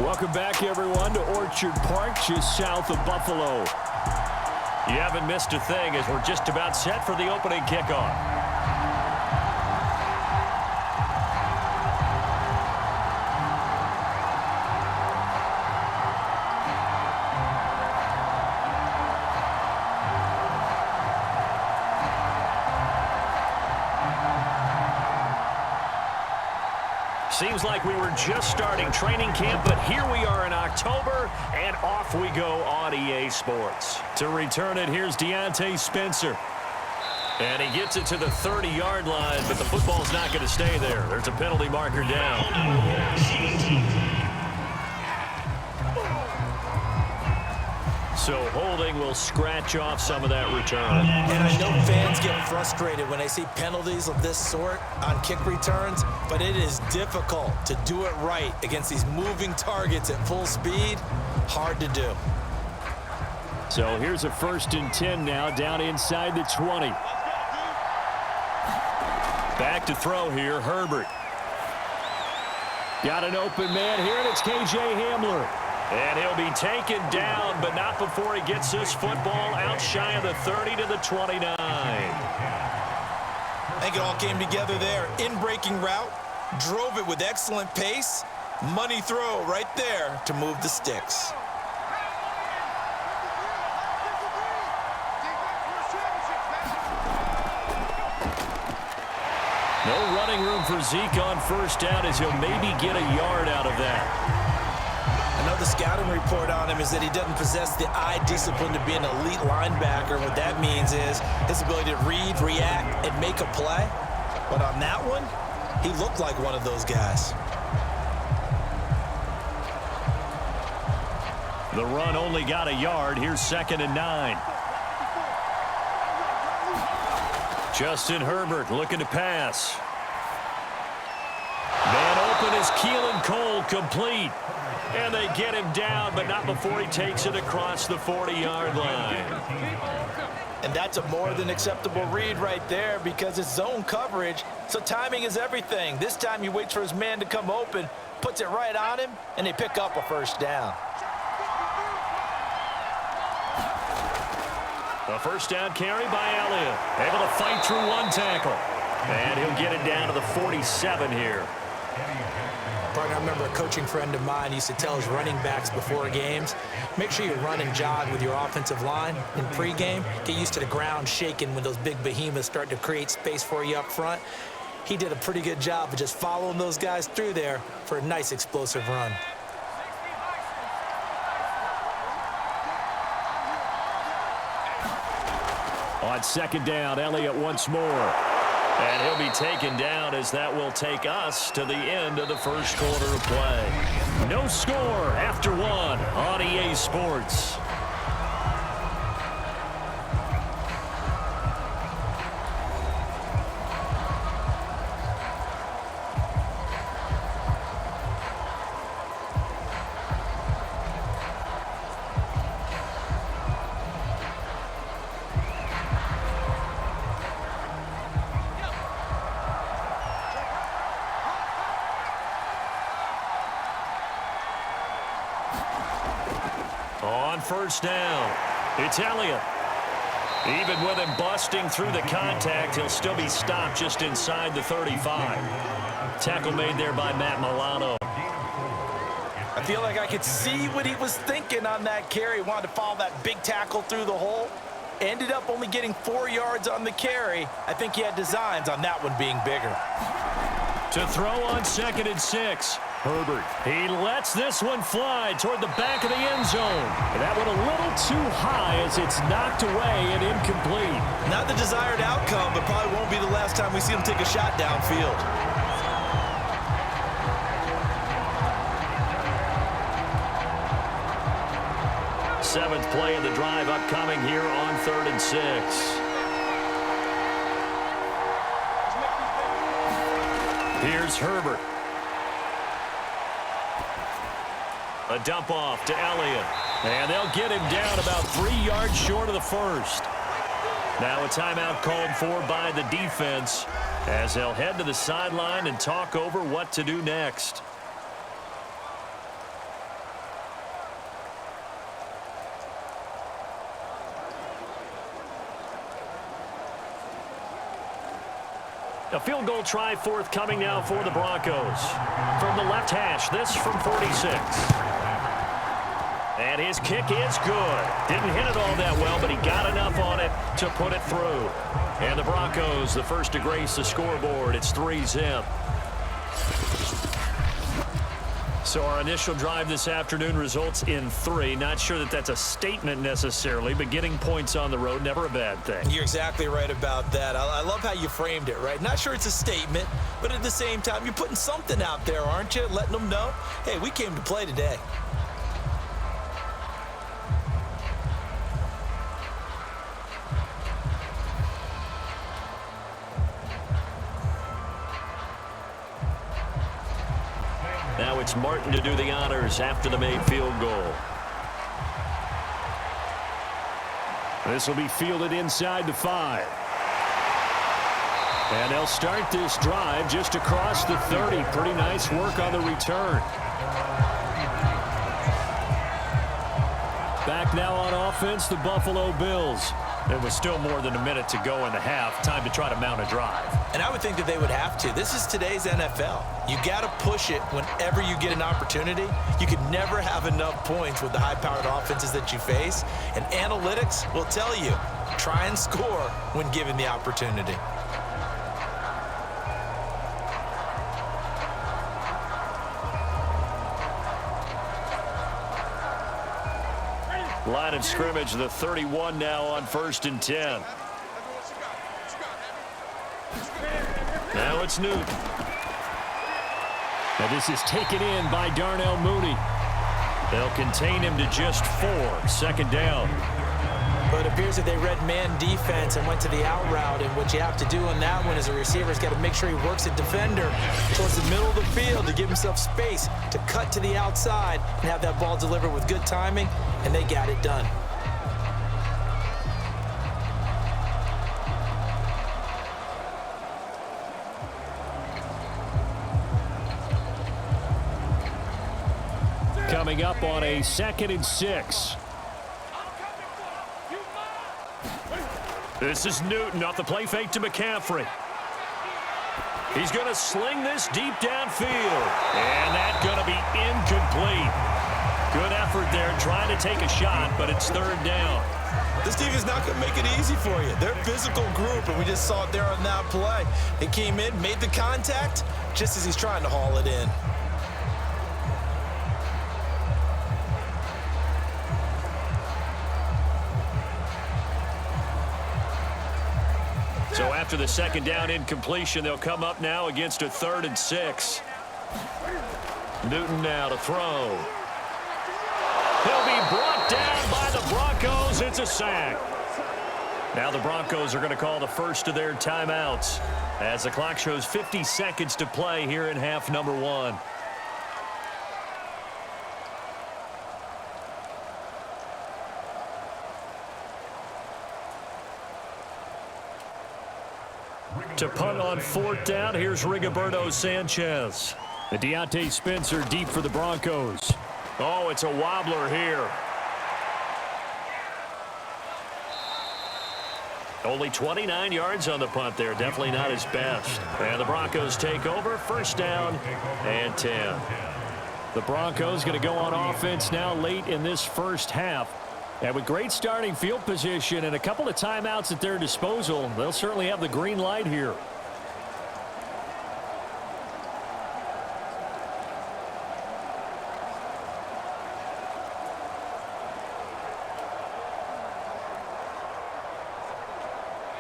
Welcome back, everyone, to Orchard Park, just south of Buffalo. You haven't missed a thing as we're just about set for the opening kickoff. Seems like we were just starting training camp, but here we are in October, and off we go on EA Sports. To return it, here's Deontay Spencer. And he gets it to the 30-yard line, but the football's not going to stay there. There's a penalty marker down. So holding will scratch off some of that return. And I know fans get frustrated when they see penalties of this sort on kick returns, but it is difficult to do it right against these moving targets at full speed. Hard to do. So here's a 1st and 10 now, down inside the 20. Back to throw here, Herbert. Got an open man here, and it's K.J. Hamler. And he'll be taken down, but not before he gets this football out shy of the 30 to the 29. I think it all came together there. In-breaking route, drove it with excellent pace. Money throw right there to move the sticks. No running room for Zeke on 1st down as he'll maybe get a yard out of that. I know the scouting report on him is that he doesn't possess the eye discipline to be an elite linebacker. What that means is his ability to read, react, and make a play. But on that one, he looked like one of those guys. The run only got a yard. Here's 2nd and 9. Justin Herbert looking to pass. Man open is Keelan Cole, complete. And they get him down, but not before he takes it across the 40-yard line. And that's a more than acceptable read right there because it's zone coverage, so timing is everything. This time he waits for his man to come open, puts it right on him, and they pick up a 1st down. A 1st down carry by Elliott. Able to fight through one tackle. And he'll get it down to the 47 here. Partner, I remember a coaching friend of mine used to tell his running backs before games, make sure you run and jog with your offensive line in pregame. Get used to the ground shaking when those big behemoths start to create space for you up front. He did a pretty good job of just following those guys through there for a nice explosive run. On 2nd down, Elliott once more. And he'll be taken down as that will take us to the end of the 1st quarter of play. No score after 1 on EA Sports. On 1st down, it's Elliott. Even with him busting through the contact, he'll still be stopped just inside the 35. Tackle made there by Matt Milano. I feel like I could see what he was thinking on that carry. He wanted to follow that big tackle through the hole. Ended up only getting 4 yards on the carry. I think he had designs on that one being bigger. To throw on 2nd and 6. Herbert, he lets this one fly toward the back of the end zone. That one a little too high as it's knocked away and incomplete. Not the desired outcome, but probably won't be the last time we see him take a shot downfield. Seventh play of the drive upcoming here on 3rd and 6. Here's Herbert. A dump off to Elliott. And they'll get him down about 3 yards short of the 1st. Now a timeout called for by the defense as they'll head to the sideline and talk over what to do next. A field goal try forthcoming now for the Broncos. From the left hash, this from 46. And his kick is good. Didn't hit it all that well, but he got enough on it to put it through. And the Broncos, the first to grace the scoreboard. It's 3-zip. So our initial drive this afternoon results in 3. Not sure that that's a statement necessarily, but getting points on the road, never a bad thing. You're exactly right about that. I love how you framed it, right? Not sure it's a statement, but at the same time, you're putting something out there, aren't you? Letting them know, hey, we came to play today. Now it's Martin to do the honors after the made field goal. This will be fielded inside the 5. And they'll start this drive just across the 30. Pretty nice work on the return. Back now on offense, the Buffalo Bills. There was still more than a minute to go in the half. Time to try to mount a drive. And I would think that they would have to. This is today's NFL. You got to push it whenever you get an opportunity. You could never have enough points with the high-powered offenses that you face. And analytics will tell you, try and score when given the opportunity. Line of scrimmage, the 31 now on 1st and 10. Now it's Newton. Now this is taken in by Darnell Mooney. They'll contain him to just 4. 2nd down. But it appears that they read man defense and went to the out route. And what you have to do on that one is a receiver's got to make sure he works a defender towards the middle of the field to give himself space to cut to the outside and have that ball delivered with good timing, and they got it done. Coming up on a 2nd and 6. This is Newton off the play fake to McCaffrey. He's going to sling this deep downfield. And that's going to be incomplete. Good effort there trying to take a shot, but it's 3rd down. This team is not going to make it easy for you. They're a physical group, and we just saw it there on that play. They came in, made the contact, just as he's trying to haul it in. So after the 2nd down incompletion, they'll come up now against a 3rd and 6. Newton now to throw. He'll be brought down by the Broncos. It's a sack. Now the Broncos are going to call the first of their timeouts as the clock shows 50 seconds to play here in half number 1. To punt on 4th down, here's Rigoberto Sanchez. The Deontay Spencer deep for the Broncos. Oh, it's a wobbler here. Only 29 yards on the punt there. Definitely not his best. And the Broncos take over. 1st down and 10. The Broncos going to go on offense now late in this first half. And with great starting field position and a couple of timeouts at their disposal, they'll certainly have the green light here.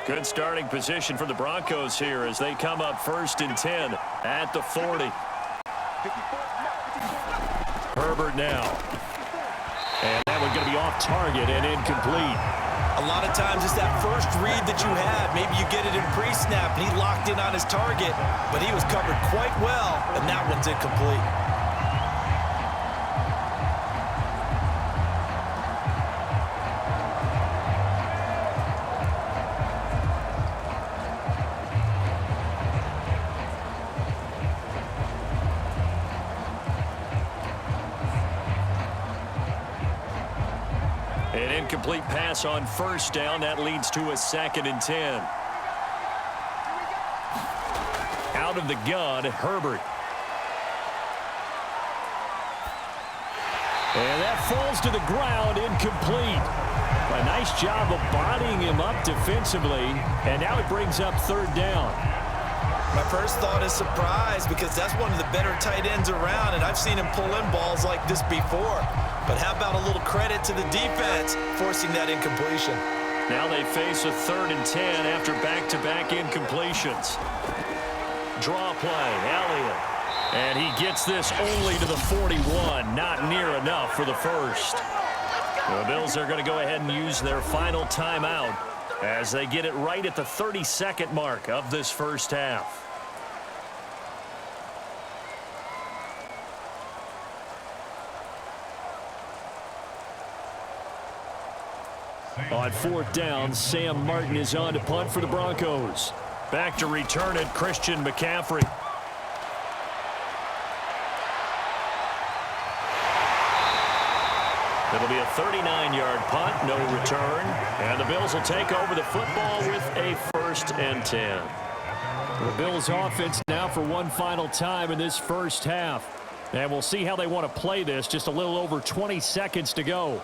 Good starting position for the Broncos here as they come up 1st and 10 at the 40. Herbert now. And that one going to be off target and incomplete. A lot of times it's that first read that you had. Maybe you get it in pre-snap and he locked in on his target, but he was covered quite well, and that one's incomplete. An incomplete pass on 1st down. That leads to a 2nd and 10. out of the gun, Herbert. And that falls to the ground, incomplete. A nice job of bodying him up defensively, and now it brings up third down. My first thought is surprise, because that's one of the better tight ends around, and I've seen him pull in balls like this before. But how about a little credit to the defense forcing that incompletion? Now they face a 3rd and 10 after back-to-back incompletions. Draw play, Elliott. And he gets this only to the 41, not near enough for the first. The Bills are going to go ahead and use their final timeout as they get it right at the 32nd mark of this first half. On 4th down, Sam Martin is on to punt for the Broncos. Back to return it, Christian McCaffrey. It'll be a 39-yard punt, no return. And the Bills will take over the football with a 1st and 10. The Bills offense now for one final time in this first half. And we'll see how they want to play this. Just a little over 20 seconds to go.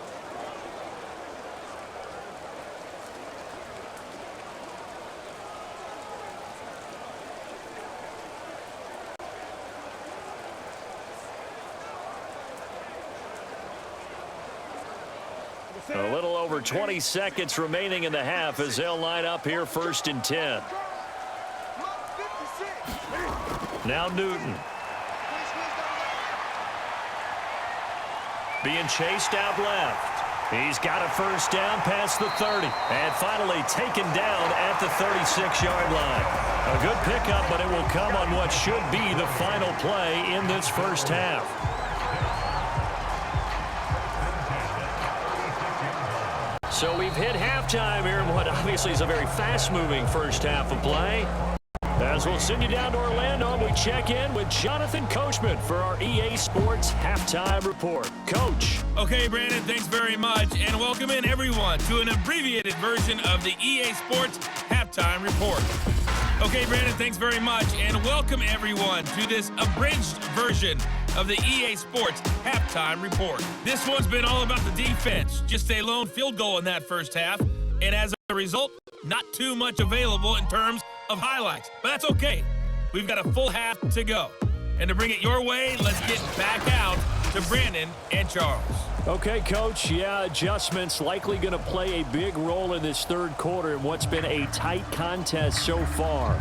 A little over 20 seconds remaining in the half as they'll line up here 1st and 10. Now Newton. Being chased out left. He's got a 1st down past the 30. And finally taken down at the 36-yard line. A good pickup, but it will come on what should be the final play in this first half. So we've hit halftime here in what obviously is a very fast-moving first half of play. As we'll send you down to Orlando, we check in with Jonathan Coachman for our EA Sports Halftime Report. Coach. Okay, Brandon, thanks very much, and welcome in everyone to an abbreviated version of the EA Sports Halftime Report. Okay, Brandon, thanks very much, and welcome everyone to this abridged version of the EA Sports Halftime Report. This one's been all about the defense. Just a lone field goal in that first half, and as a result, not too much available in terms of highlights. But that's okay. We've got a full half to go. And to bring it your way, let's get back out to Brandon and Charles. Okay, Coach. Yeah, adjustments likely going to play a big role in this third quarter in what's been a tight contest so far.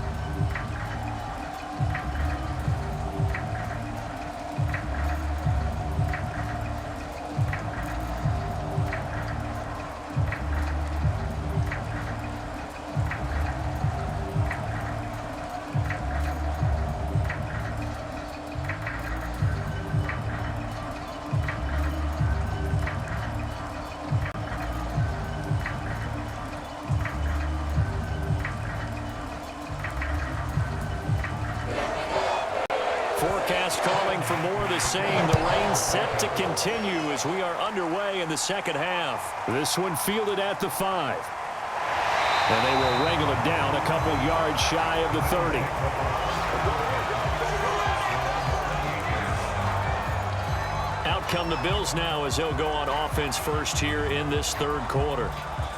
Forecast calling for more of the same. The rain set to continue as we are underway in the second half. This one fielded at the 5. And they will wrangle it down a couple yards shy of the 30. Out come the Bills now as they'll go on offense first here in this third quarter.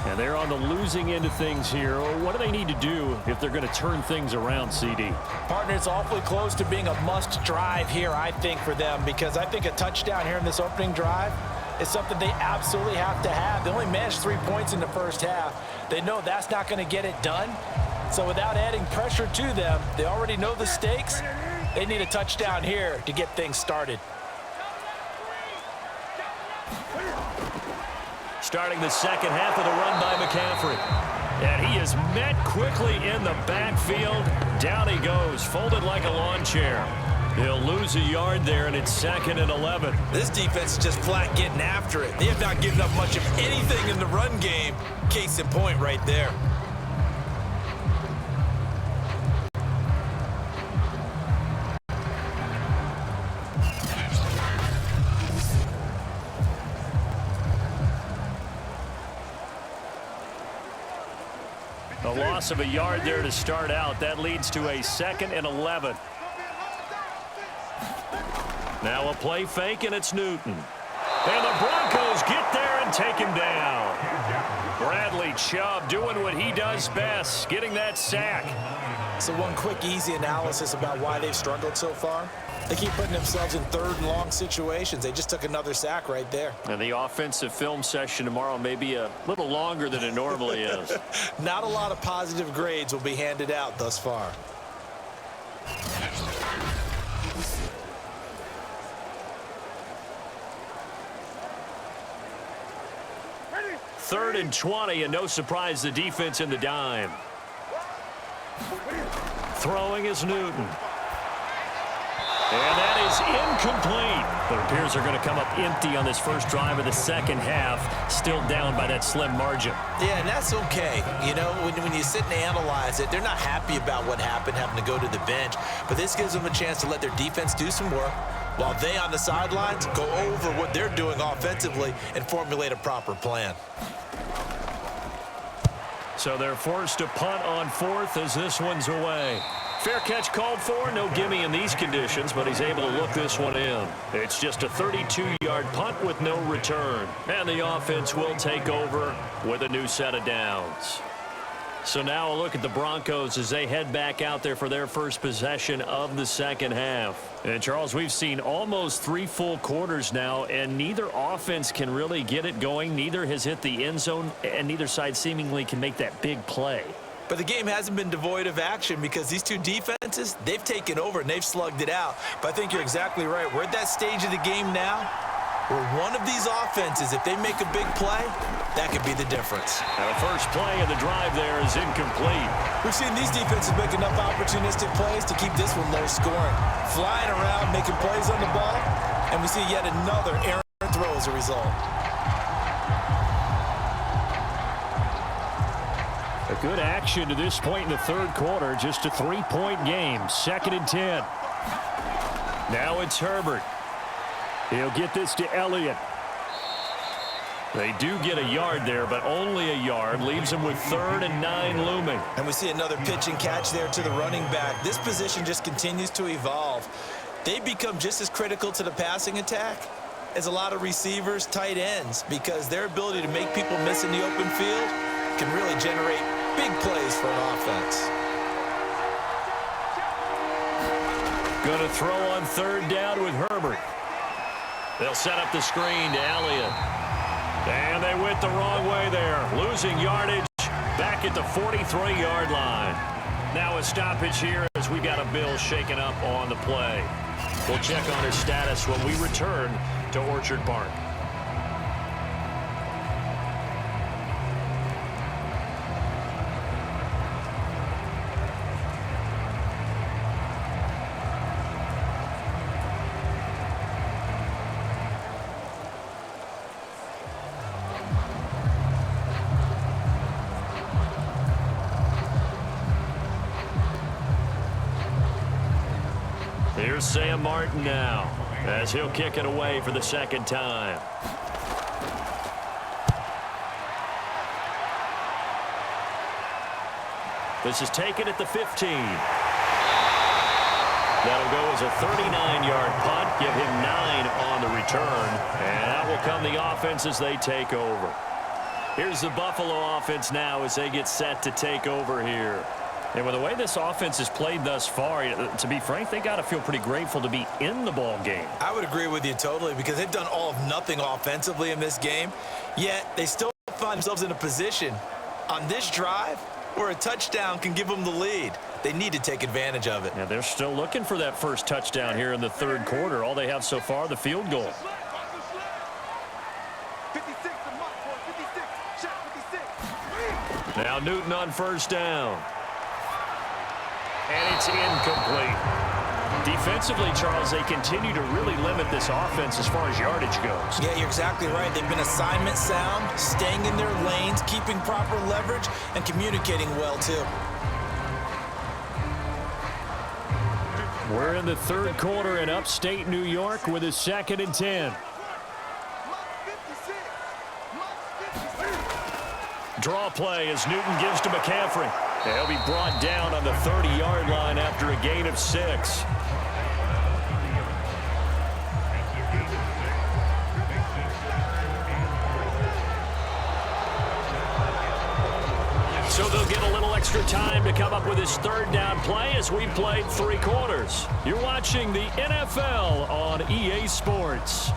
And they're on the losing end of things here. What do they need to do if they're going to turn things around, CD? Partner, it's awfully close to being a must drive here, I think, for them, because I think a touchdown here in this opening drive is something they absolutely have to have. They only managed 3 points in the first half. They know that's not going to get it done. So without adding pressure to them, they already know the stakes. They need a touchdown here to get things started. Starting the second half of the run by McCaffrey. And he is met quickly in the backfield. Down he goes, folded like a lawn chair. He'll lose a yard there, and it's 2nd and 11. This defense is just flat getting after it. They have not given up much of anything in the run game. Case in point right there. A loss loss of a yard there to start out. That leads to a 2nd and 11. Now a play fake, and it's Newton. And the Broncos get there and take him down. Bradley Chubb doing what he does best, getting that sack. So one quick, easy analysis about why they've struggled so far. They keep putting themselves in 3rd and long situations. They just took another sack right there. And the offensive film session tomorrow may be a little longer than it normally is. Not a lot of positive grades will be handed out thus far. Third and 20, and no surprise, the defense in the dime. Throwing is Newton. And that is incomplete. It appears they're going to come up empty on this first drive of the second half, still down by that slim margin. Yeah, and that's okay. You know, when you sit and analyze it, they're not happy about what happened, having to go to the bench. But this gives them a chance to let their defense do some work while they on the sidelines go over what they're doing offensively and formulate a proper plan. So they're forced to punt on 4th as this one's away. Fair catch called for. No gimme in these conditions, but he's able to look this one in. It's just a 32-yard punt with no return. And the offense will take over with a new set of downs. So now a look at the Broncos as they head back out there for their first possession of the second half. And, Charles, we've seen almost 3 full quarters now, and neither offense can really get it going. Neither has hit the end zone, and neither side seemingly can make that big play. But the game hasn't been devoid of action because these two defenses, they've taken over and they've slugged it out. But I think you're exactly right. We're at that stage of the game now where one of these offenses, if they make a big play, that could be the difference. Now the first play of the drive there is incomplete. We've seen these defenses make enough opportunistic plays to keep this one low scoring. Flying around, making plays on the ball, and we see yet another errant throw as a result. A good action to this point in the third quarter. Just a 3-point game. 2nd and 10. Now it's Herbert. He'll get this to Elliott. They do get a yard there, but only a yard. Leaves them with 3rd and 9 looming. And we see another pitch and catch there to the running back. This position just continues to evolve. They become just as critical to the passing attack as a lot of receivers, tight ends, because their ability to make people miss in the open field can really generate big plays for an offense. Going to throw on 3rd down with Herbert. They'll set up the screen to Elliott. And they went the wrong way there. Losing yardage back at the 43-yard line. Now a stoppage here as we got a Bill shaken up on the play. We'll check on his status when we return to Orchard Park. Here's Sam Martin now as he'll kick it away for the 2nd time. This is taken at the 15. That'll go as a 39-yard punt. Give him 9 on the return. And out will come the offense as they take over. Here's the Buffalo offense now as they get set to take over here. And with the way this offense has played thus far, to be frank, they got to feel pretty grateful to be in the ball game. I would agree with you totally because they've done all of nothing offensively in this game, yet they still find themselves in a position on this drive where a touchdown can give them the lead. They need to take advantage of it. Yeah, they're still looking for that first touchdown here in the third quarter. All they have so far, the field goal. Now Newton on 1st down. And it's incomplete. Defensively, Charles, they continue to really limit this offense as far as yardage goes. Yeah, you're exactly right. They've been assignment sound, staying in their lanes, keeping proper leverage, and communicating well, too. We're in the third quarter in upstate New York with a 2nd and 10. Draw play as Newton gives to McCaffrey. He'll be brought down on the 30-yard line after a gain of 6. So they'll get a little extra time to come up with his third down play as we played 3 quarters. You're watching the NFL on EA Sports.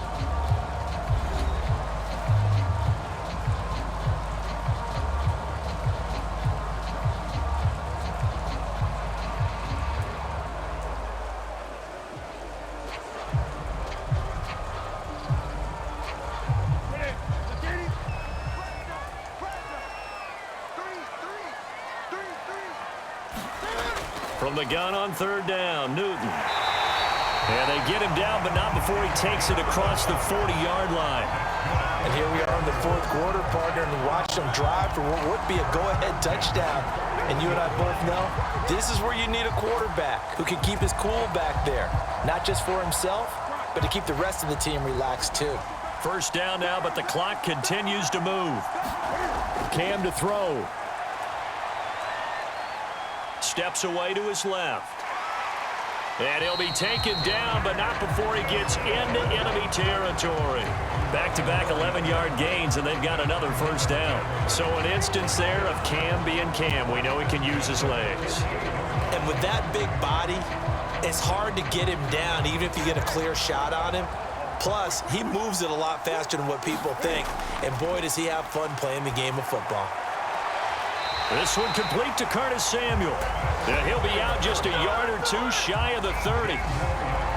From the gun on third down, Newton. And they get him down, but not before he takes it across the 40-yard line. And here we are in the 4th quarter, partner, and watch them drive for what would be a go-ahead touchdown. And you and I both know this is where you need a quarterback who can keep his cool back there, not just for himself, but to keep the rest of the team relaxed too. First down now, but the clock continues to move. Cam to throw. Steps away to his left. And he'll be taken down, but not before he gets into enemy territory. Back-to-back 11-yard gains, and they've got another first down. So an instance there of Cam being Cam. We know he can use his legs. And with that big body, it's hard to get him down, even if you get a clear shot on him. Plus, he moves it a lot faster than what people think. And boy, does he have fun playing the game of football. This one complete to Curtis Samuel. And he'll be out just a yard or 2 shy of the 30.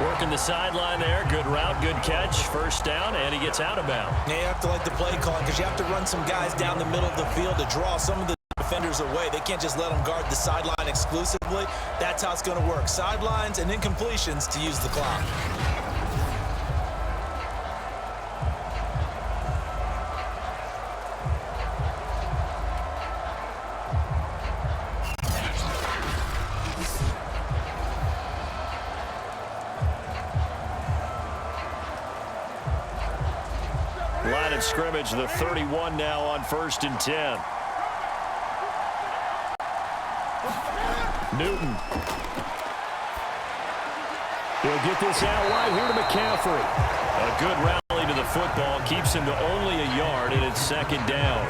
Working the sideline there. Good route, good catch. First down, and he gets out of bounds. Now you have to like the play calling because you have to run some guys down the middle of the field to draw some of the defenders away. They can't just let them guard the sideline exclusively. That's how it's going to work. Sidelines and incompletions to use the clock. Line of scrimmage, the 31 now on 1st and 10. Newton. He'll get this out wide here to McCaffrey. A good rally to the football keeps him to only a yard, and it's 2nd down.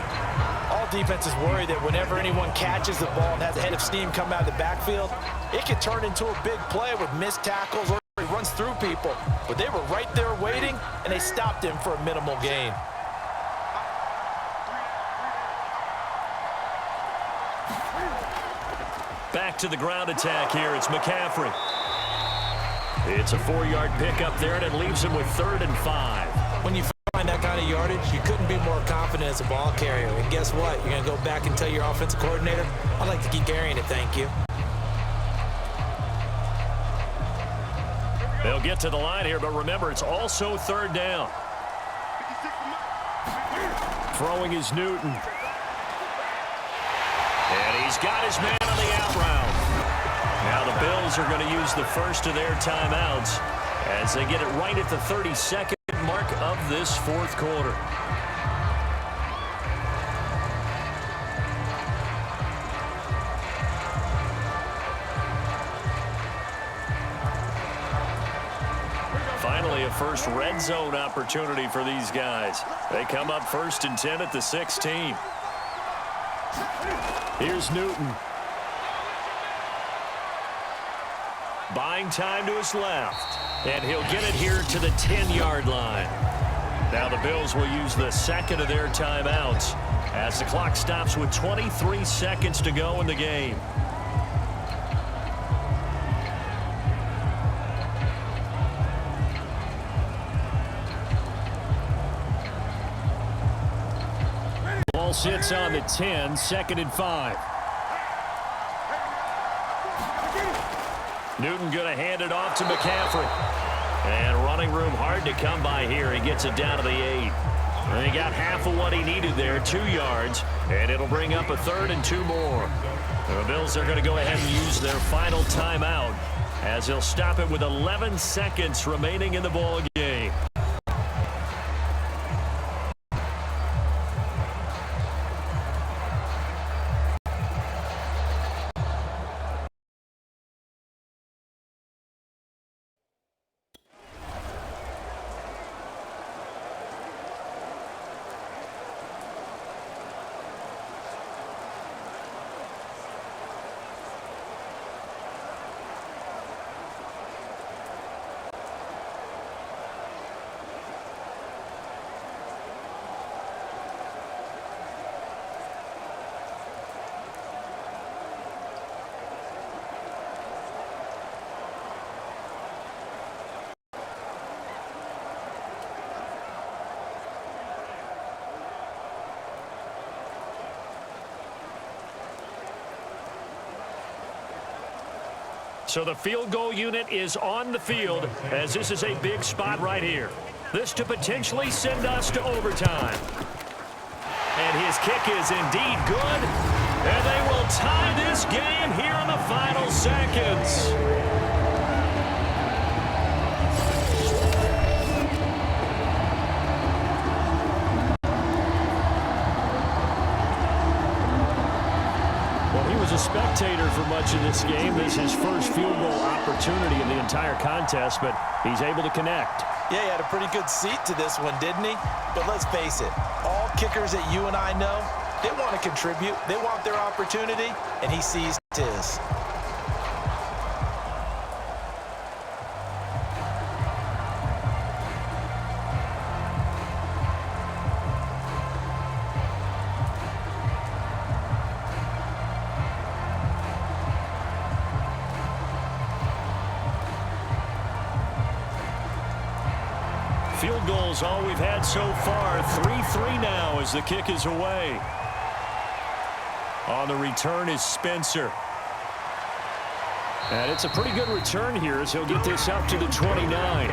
All defenses worry that whenever anyone catches the ball and has a head of steam come out of the backfield, it can turn into a big play with missed tackles or he runs through people. But they were right there waiting, and they stopped him for a minimal gain. Back to the ground attack here. It's McCaffrey. It's a 4-yard pickup there, and it leaves him with 3rd and 5. When you find that kind of yardage, you couldn't be more confident as a ball carrier. And guess what? You're going to go back and tell your offensive coordinator, I'd like to keep carrying it, thank you. They'll get to the line here, but remember, it's also 3rd down. Throwing is Newton. And he's got his man on the out route. Now the Bills are going to use the first of their timeouts as they get it right at the 32nd mark of this 4th quarter. Finally, a first red zone opportunity for these guys. They come up 1st and 10 at the 16. Here's Newton. Buying time to his left. And he'll get it here to the 10-yard line. Now the Bills will use the 2nd of their timeouts as the clock stops with 23 seconds to go in the game. Ball sits on the 10, 2nd and 5. Newton going to hand it off to McCaffrey. And running room hard to come by here. He gets it down to the 8. And he got half of what he needed there, 2 yards. And it'll bring up a 3rd and 2 more. The Bills are going to go ahead and use their final timeout as they'll stop it with 11 seconds remaining in the ball game. So the field goal unit is on the field as this is a big spot right here. This to potentially send us to overtime. And his kick is indeed good. And they will tie this game here in the final seconds. Well, he was a spectator for much of this game. This is his first field goal opportunity of the entire contest, but he's able to connect. Yeah, he had a pretty good seat to this one, didn't he? But let's face it, all kickers that you and I know, they want to contribute. They want their opportunity, and he seized his. Field goals all we've had so far. 3-3 now as the kick is away. On the return is Spencer. And it's a pretty good return here as he'll get this up to the 29.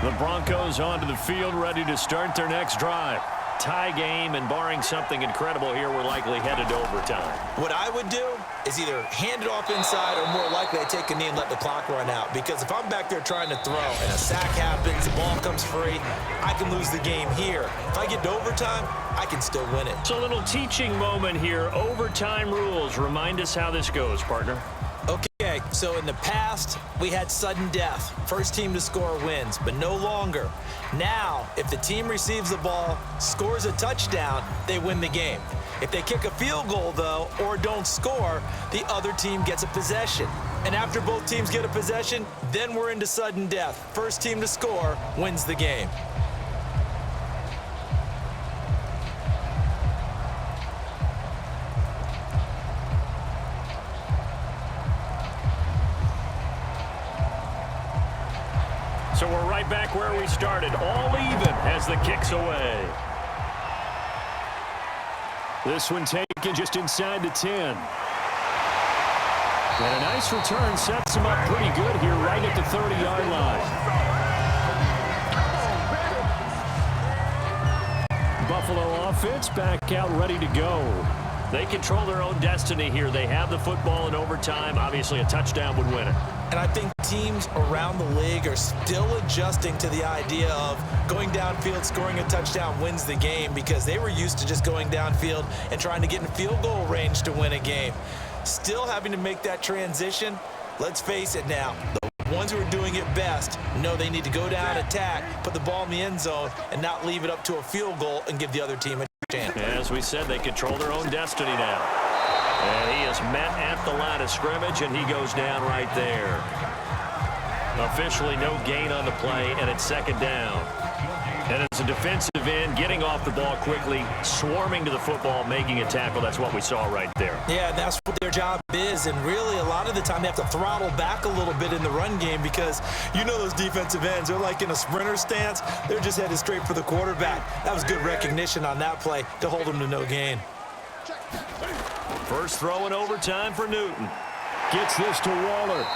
The Broncos onto the field, ready to start their next drive. Tie game, and barring something incredible here, we're likely headed to overtime. What I would do is either hand it off inside or more likely I take a knee and let the clock run out. Because if I'm back there trying to throw and a sack happens, the ball comes free, I can lose the game here. If I get to overtime, I can still win it. So a little teaching moment here. Overtime rules. Remind us how this goes, partner. Okay, so in the past, we had sudden death. First team to score wins, but no longer. Now, if the team receives the ball, scores a touchdown, they win the game. If they kick a field goal, though, or don't score, the other team gets a possession. And after both teams get a possession, then we're into sudden death. First team to score wins the game. So we're right back where we started, all even as the kick's away. This one taken just inside the 10. And a nice return sets him up pretty good here right at the 30-yard line. Buffalo offense back out ready to go. They control their own destiny here. They have the football in overtime. Obviously, a touchdown would win it. And I think teams around the league are still adjusting to the idea of going downfield, scoring a touchdown wins the game, because they were used to just going downfield and trying to get in field goal range to win a game. Still having to make that transition. Let's face it now. The ones who are doing it best know they need to go down, attack, put the ball in the end zone, and not leave it up to a field goal and give the other team a chance. As we said, they control their own destiny now. And he is met at the line of scrimmage, and he goes down right there. Officially no gain on the play, and it's second down. And it's a defensive end getting off the ball quickly, swarming to the football, making a tackle. That's what we saw right there. Yeah, and that's what their job is. And really, a lot of the time, they have to throttle back a little bit in the run game, because you know those defensive ends, they're like in a sprinter stance. They're just headed straight for the quarterback. That was good recognition on that play to hold them to no gain. First throw in overtime for Newton. Gets this to Waller.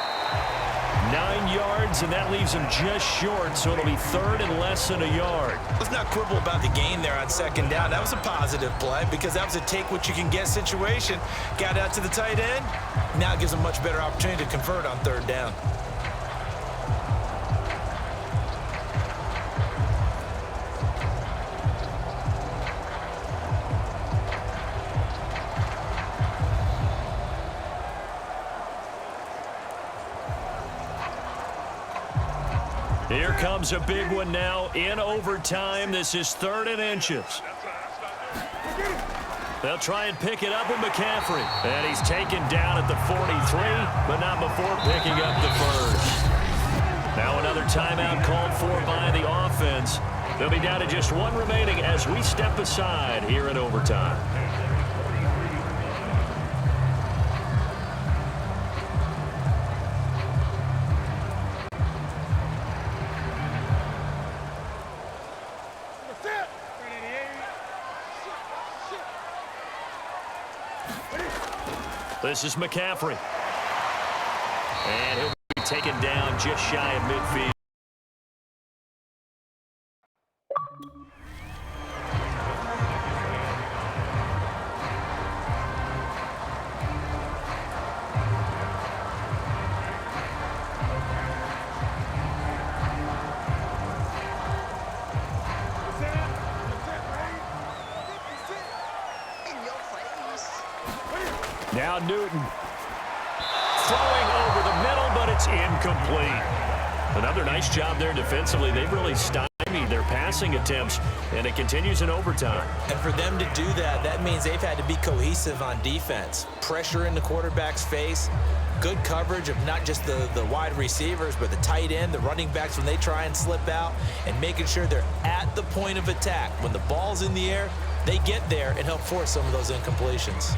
9 yards, and that leaves him just short, so it'll be third and less than a yard. Let's not quibble about the gain there on second down. That was a positive play, because that was a take-what-you-can-get situation. Got out to the tight end. Now it gives him a much better opportunity to convert on third down. Here comes a big one now in overtime. This is 3rd and inches. They'll try and pick it up with McCaffrey. And he's taken down at the 43, but not before picking up the first. Now another timeout called for by the offense. They'll be down to just one remaining as we step aside here in overtime. This is McCaffrey. And he'll be taken down just shy of midfield. Now Newton throwing over the middle, but it's incomplete. Another nice job there defensively. They've really stymied their passing attempts, and it continues in overtime. And for them to do that, that means they've had to be cohesive on defense. Pressure in the quarterback's face, good coverage of not just the wide receivers, but the tight end, the running backs when they try and slip out, and making sure they're at the point of attack. When the ball's in the air, they get there and help force some of those incompletions.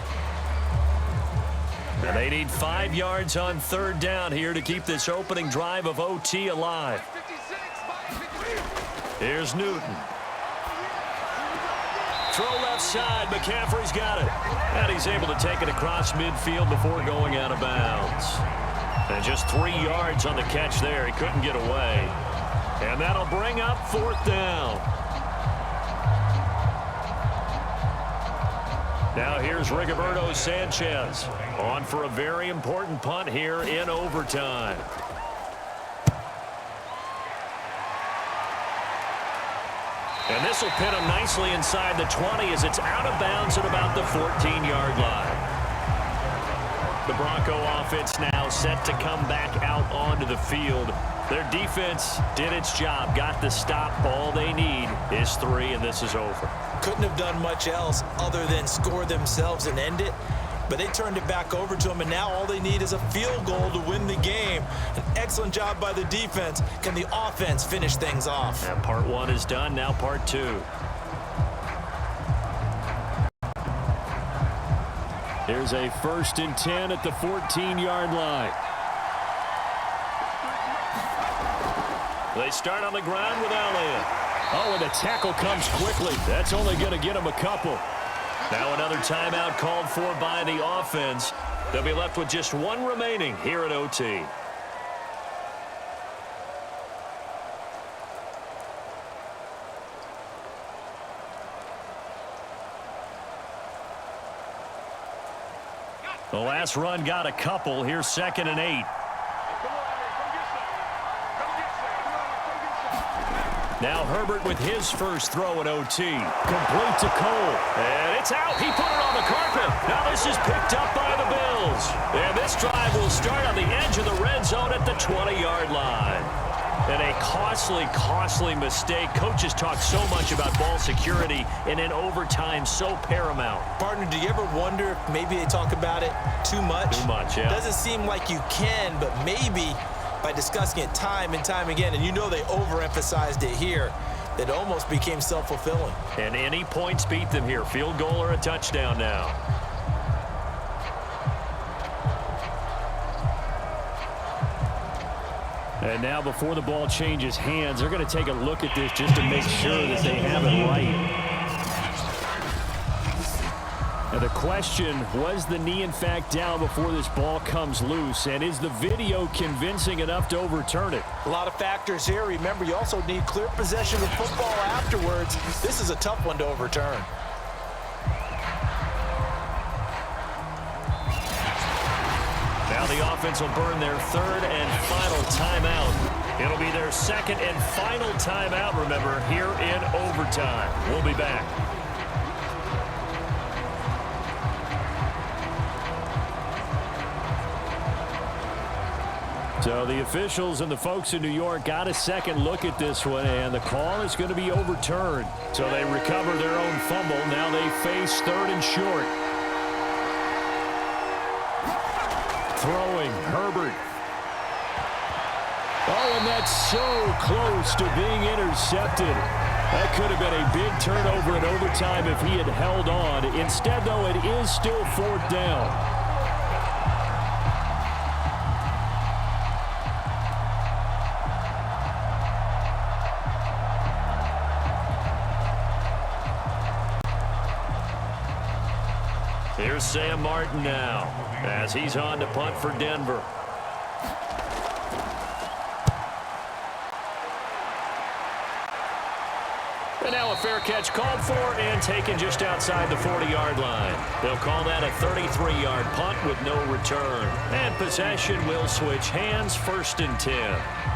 And they need 5 yards on third down here to keep this opening drive of OT alive. Here's Newton. Throw left side. McCaffrey's got it. And he's able to take it across midfield before going out of bounds. And just 3 yards on the catch there. He couldn't get away. And that'll bring up fourth down. Now here's Rigoberto Sanchez on for a very important punt here in overtime. And this will pin him nicely inside the 20 as it's out of bounds at about the 14-yard line. The Bronco offense now set to come back out onto the field. Their defense did its job, got the stop. All they need is 3, and this is over. Couldn't have done much else other than score themselves and end it, but they turned it back over to them, and now all they need is a field goal to win the game. An excellent job by the defense. Can the offense finish things off? And part 1 is done, now part 2. Here's a 1st and 10 at the 14-yard line. They start on the ground with Elliott. Oh, and the tackle comes quickly. That's only going to get him a couple. Now another timeout called for by the offense. They'll be left with just 1 remaining here at OT. The last run got a couple. Here's 2nd and 8. Now Herbert with his first throw at OT. Complete to Cole. And it's out. He put it on the carpet. Now this is picked up by the Bills. And this drive will start on the edge of the red zone at the 20-yard line. And a costly mistake. Coaches talk so much about ball security, and in overtime, so paramount. Partner, do you ever wonder if maybe they talk about it too much? Too much, yeah. Doesn't seem like you can, but maybe by discussing it time and time again, and you know they overemphasized it here, that almost became self-fulfilling. And any points beat them here. Field goal or a touchdown now. And now before the ball changes hands, they're going to take a look at this just to make sure that they have it right. Now the question, was the knee in fact down before this ball comes loose? And is the video convincing enough to overturn it? A lot of factors here. Remember, you also need clear possession of football afterwards. This is a tough one to overturn. Now the offense will burn their 3rd and final timeout. It'll be their 2nd and final timeout, remember, here in overtime. We'll be back. So the officials and the folks in New York got a second look at this one, and the call is going to be overturned. So they recover their own fumble. Now they face 3rd and short. Throwing, Herbert. Oh, and that's so close to being intercepted. That could have been a big turnover in overtime if he had held on. Instead, though, it is still 4th down. Here's Sam Martin now as he's on to punt for Denver. And now a fair catch called for and taken just outside the 40-yard line. They'll call that a 33-yard punt with no return. And possession will switch hands, 1st and 10.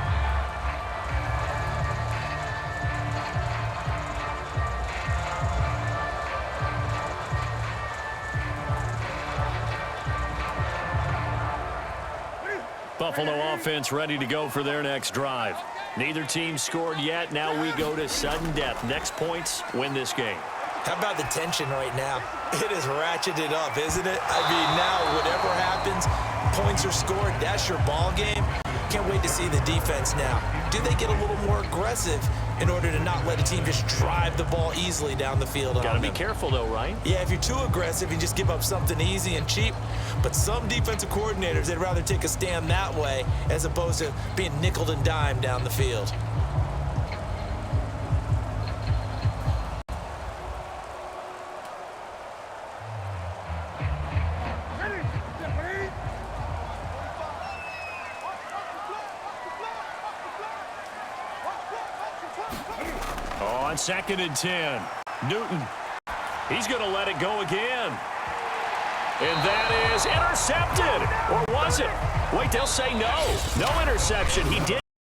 Buffalo offense ready to go for their next drive. Neither team scored yet. Now we go to sudden death. Next points win this game. How about the tension right now? It is ratcheted up, isn't it? I mean, now whatever happens, points are scored, that's your ball game. Can't wait to see the defense now. Do they get a little more aggressive in order to not let a team just drive the ball easily down the field? Gotta be careful though, right? Yeah, if you're too aggressive, you just give up something easy and cheap. But some defensive coordinators, they'd rather take a stand that way as opposed to being nickeled and dimed down the field. On 2nd and 10, Newton. He's going to let it go again. And that is intercepted. Or was it? Wait, they'll say no. No interception. He did.